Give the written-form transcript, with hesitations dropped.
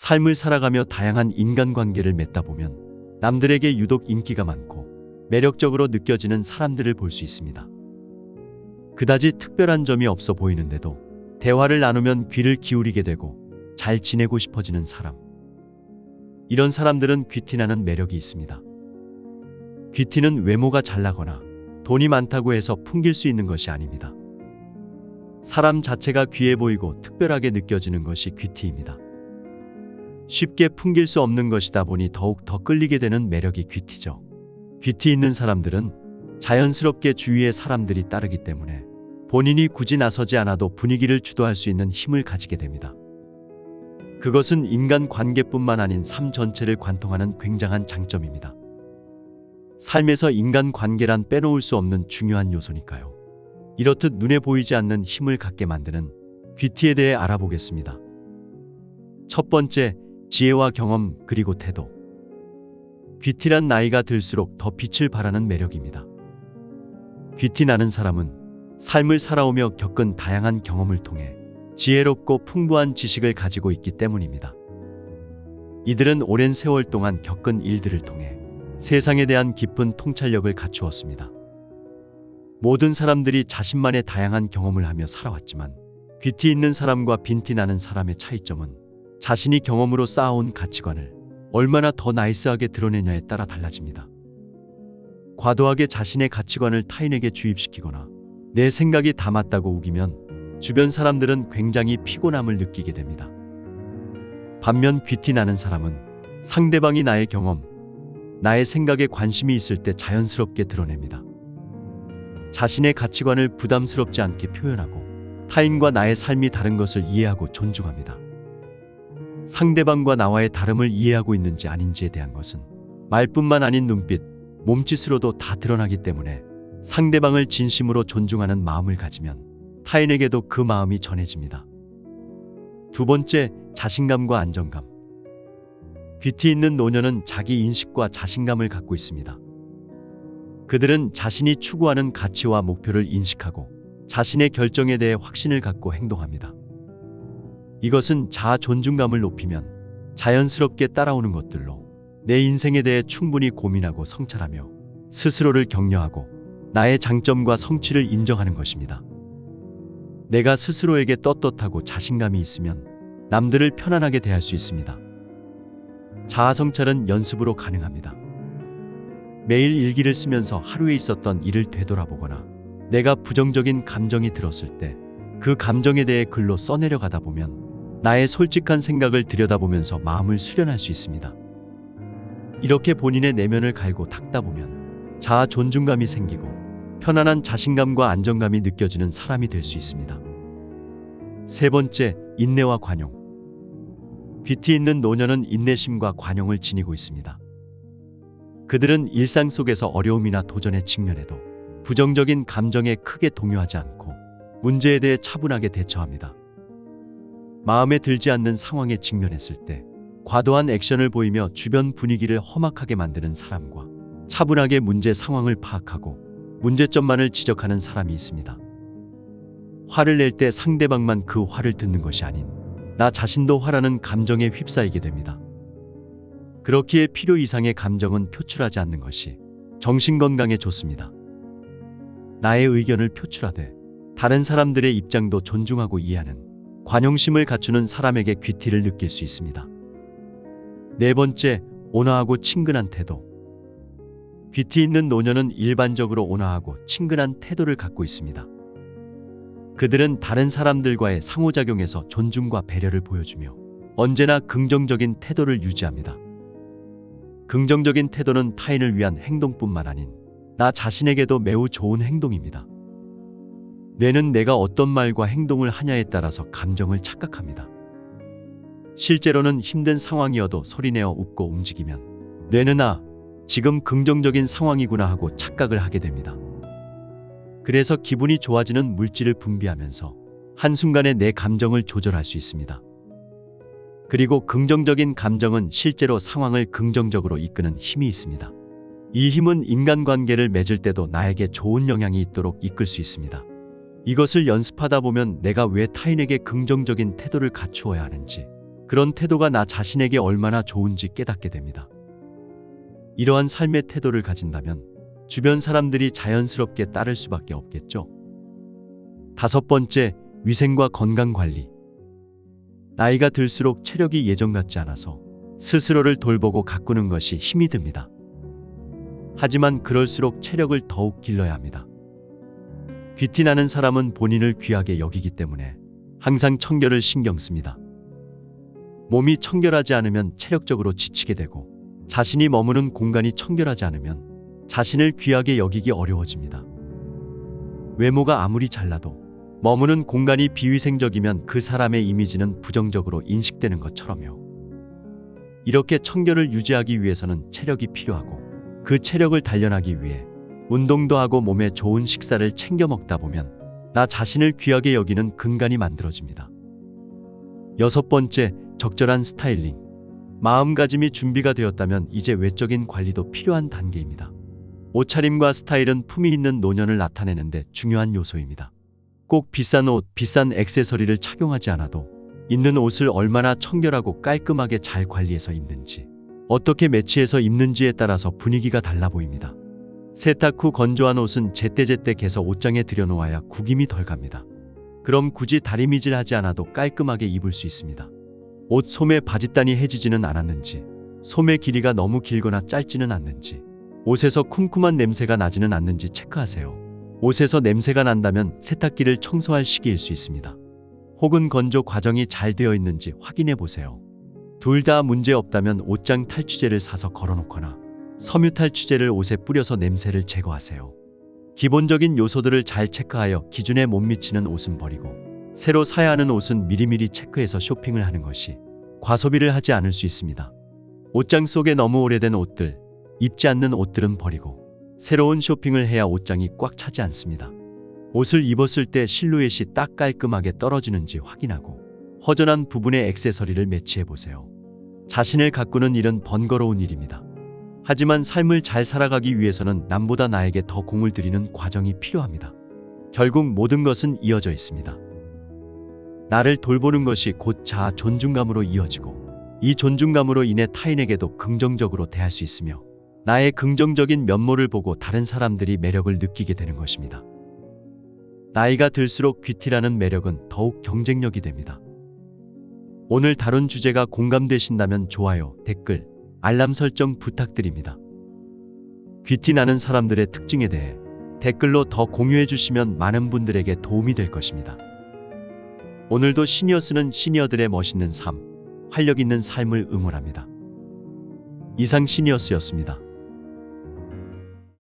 삶을 살아가며 다양한 인간관계를 맺다 보면 남들에게 유독 인기가 많고 매력적으로 느껴지는 사람들을 볼 수 있습니다. 그다지 특별한 점이 없어 보이는데도 대화를 나누면 귀를 기울이게 되고 잘 지내고 싶어지는 사람. 이런 사람들은 귀티나는 매력이 있습니다. 귀티는 외모가 잘나거나 돈이 많다고 해서 풍길 수 있는 것이 아닙니다. 사람 자체가 귀해 보이고 특별하게 느껴지는 것이 귀티입니다. 쉽게 풍길 수 없는 것이다 보니 더욱 더 끌리게 되는 매력이 귀티죠. 귀티 있는 사람들은 자연스럽게 주위의 사람들이 따르기 때문에 본인이 굳이 나서지 않아도 분위기를 주도할 수 있는 힘을 가지게 됩니다. 그것은 인간 관계뿐만 아닌 삶 전체를 관통하는 굉장한 장점입니다. 삶에서 인간 관계란 빼놓을 수 없는 중요한 요소니까요. 이렇듯 눈에 보이지 않는 힘을 갖게 만드는 귀티에 대해 알아보겠습니다. 첫 번째, 지혜와 경험 그리고 태도. 귀티란 나이가 들수록 더 빛을 발하는 매력입니다. 귀티 나는 사람은 삶을 살아오며 겪은 다양한 경험을 통해 지혜롭고 풍부한 지식을 가지고 있기 때문입니다. 이들은 오랜 세월 동안 겪은 일들을 통해 세상에 대한 깊은 통찰력을 갖추었습니다. 모든 사람들이 자신만의 다양한 경험을 하며 살아왔지만 귀티 있는 사람과 빈티 나는 사람의 차이점은 자신이 경험으로 쌓아온 가치관을 얼마나 더 나이스하게 드러내냐에 따라 달라집니다. 과도하게 자신의 가치관을 타인에게 주입시키거나 내 생각이 다 맞다고 우기면 주변 사람들은 굉장히 피곤함을 느끼게 됩니다. 반면 귀티 나는 사람은 상대방이 나의 경험, 나의 생각에 관심이 있을 때 자연스럽게 드러냅니다. 자신의 가치관을 부담스럽지 않게 표현하고 타인과 나의 삶이 다른 것을 이해하고 존중합니다. 상대방과 나와의 다름을 이해하고 있는지 아닌지에 대한 것은 말뿐만 아닌 눈빛, 몸짓으로도 다 드러나기 때문에 상대방을 진심으로 존중하는 마음을 가지면 타인에게도 그 마음이 전해집니다. 두 번째, 자신감과 안정감. 귀티 있는 노년은 자기 인식과 자신감을 갖고 있습니다. 그들은 자신이 추구하는 가치와 목표를 인식하고 자신의 결정에 대해 확신을 갖고 행동합니다. 이것은 자아 존중감을 높이면 자연스럽게 따라오는 것들로 내 인생에 대해 충분히 고민하고 성찰하며 스스로를 격려하고 나의 장점과 성취를 인정하는 것입니다. 내가 스스로에게 떳떳하고 자신감이 있으면 남들을 편안하게 대할 수 있습니다. 자아 성찰은 연습으로 가능합니다. 매일 일기를 쓰면서 하루에 있었던 일을 되돌아보거나 내가 부정적인 감정이 들었을 때 그 감정에 대해 글로 써내려가다 보면 나의 솔직한 생각을 들여다보면서 마음을 수련할 수 있습니다. 이렇게 본인의 내면을 갈고 닦다 보면 자아 존중감이 생기고 편안한 자신감과 안정감이 느껴지는 사람이 될 수 있습니다. 세 번째, 인내와 관용. 귀티 있는 노년은 인내심과 관용을 지니고 있습니다. 그들은 일상 속에서 어려움이나 도전에 직면해도 부정적인 감정에 크게 동요하지 않고 문제에 대해 차분하게 대처합니다. 마음에 들지 않는 상황에 직면했을 때 과도한 액션을 보이며 주변 분위기를 험악하게 만드는 사람과 차분하게 문제 상황을 파악하고 문제점만을 지적하는 사람이 있습니다. 화를 낼 때 상대방만 그 화를 듣는 것이 아닌 나 자신도 화라는 감정에 휩싸이게 됩니다. 그렇기에 필요 이상의 감정은 표출하지 않는 것이 정신건강에 좋습니다. 나의 의견을 표출하되 다른 사람들의 입장도 존중하고 이해하는 관용심을 갖추는 사람에게 귀티를 느낄 수 있습니다. 네 번째, 온화하고 친근한 태도. 귀티 있는 노년은 일반적으로 온화하고 친근한 태도를 갖고 있습니다. 그들은 다른 사람들과의 상호작용에서 존중과 배려를 보여주며 언제나 긍정적인 태도를 유지합니다. 긍정적인 태도는 타인을 위한 행동뿐만 아닌 나 자신에게도 매우 좋은 행동입니다. 뇌는 내가 어떤 말과 행동을 하냐에 따라서 감정을 착각합니다. 실제로는 힘든 상황이어도 소리내어 웃고 움직이면 뇌는 지금 긍정적인 상황이구나 하고 착각을 하게 됩니다. 그래서 기분이 좋아지는 물질을 분비하면서 한순간에 내 감정을 조절할 수 있습니다. 그리고 긍정적인 감정은 실제로 상황을 긍정적으로 이끄는 힘이 있습니다. 이 힘은 인간관계를 맺을 때도 나에게 좋은 영향이 있도록 이끌 수 있습니다. 이것을 연습하다 보면 내가 왜 타인에게 긍정적인 태도를 갖추어야 하는지, 그런 태도가 나 자신에게 얼마나 좋은지 깨닫게 됩니다. 이러한 삶의 태도를 가진다면 주변 사람들이 자연스럽게 따를 수밖에 없겠죠. 5번째, 위생과 건강 관리. 나이가 들수록 체력이 예전 같지 않아서 스스로를 돌보고 가꾸는 것이 힘이 듭니다. 하지만 그럴수록 체력을 더욱 길러야 합니다. 귀티나는 사람은 본인을 귀하게 여기기 때문에 항상 청결을 신경 씁니다. 몸이 청결하지 않으면 체력적으로 지치게 되고, 자신이 머무는 공간이 청결하지 않으면 자신을 귀하게 여기기 어려워집니다. 외모가 아무리 잘나도 머무는 공간이 비위생적이면 그 사람의 이미지는 부정적으로 인식되는 것처럼요. 이렇게 청결을 유지하기 위해서는 체력이 필요하고, 그 체력을 단련하기 위해 운동도 하고 몸에 좋은 식사를 챙겨 먹다 보면 나 자신을 귀하게 여기는 근간이 만들어집니다. 6번째, 적절한 스타일링. 마음가짐이 준비가 되었다면 이제 외적인 관리도 필요한 단계입니다. 옷차림과 스타일은 품위 있는 노년을 나타내는데 중요한 요소입니다. 꼭 비싼 옷, 비싼 액세서리를 착용하지 않아도 입는 옷을 얼마나 청결하고 깔끔하게 잘 관리해서 입는지, 어떻게 매치해서 입는지에 따라서 분위기가 달라 보입니다. 세탁 후 건조한 옷은 제때제때 개서 옷장에 들여놓아야 구김이 덜 갑니다. 그럼 굳이 다리미질하지 않아도 깔끔하게 입을 수 있습니다. 옷 소매 바짓단이 해지지는 않았는지, 소매 길이가 너무 길거나 짧지는 않는지, 옷에서 쿰쿰한 냄새가 나지는 않는지 체크하세요. 옷에서 냄새가 난다면 세탁기를 청소할 시기일 수 있습니다. 혹은 건조 과정이 잘 되어 있는지 확인해 보세요. 둘 다 문제 없다면 옷장 탈취제를 사서 걸어놓거나 섬유 탈취제를 옷에 뿌려서 냄새를 제거하세요. 기본적인 요소들을 잘 체크하여 기준에 못 미치는 옷은 버리고, 새로 사야 하는 옷은 미리미리 체크해서 쇼핑을 하는 것이 과소비를 하지 않을 수 있습니다. 옷장 속에 너무 오래된 옷들, 입지 않는 옷들은 버리고 새로운 쇼핑을 해야 옷장이 꽉 차지 않습니다. 옷을 입었을 때 실루엣이 딱 깔끔하게 떨어지는지 확인하고 허전한 부분에 액세서리를 매치해 보세요. 자신을 가꾸는 일은 번거로운 일입니다. 하지만 삶을 잘 살아가기 위해서는 남보다 나에게 더 공을 들이는 과정이 필요합니다. 결국 모든 것은 이어져 있습니다. 나를 돌보는 것이 곧 자아 존중감으로 이어지고, 이 존중감으로 인해 타인에게도 긍정적으로 대할 수 있으며 나의 긍정적인 면모를 보고 다른 사람들이 매력을 느끼게 되는 것입니다. 나이가 들수록 귀티라는 매력은 더욱 경쟁력이 됩니다. 오늘 다룬 주제가 공감되신다면 좋아요, 댓글, 알람 설정 부탁드립니다. 귀티나는 사람들의 특징에 대해 댓글로 더 공유해 주시면 많은 분들에게 도움이 될 것입니다. 오늘도 시니어스는 시니어들의 멋있는 삶, 활력 있는 삶을 응원합니다. 이상 시니어스였습니다.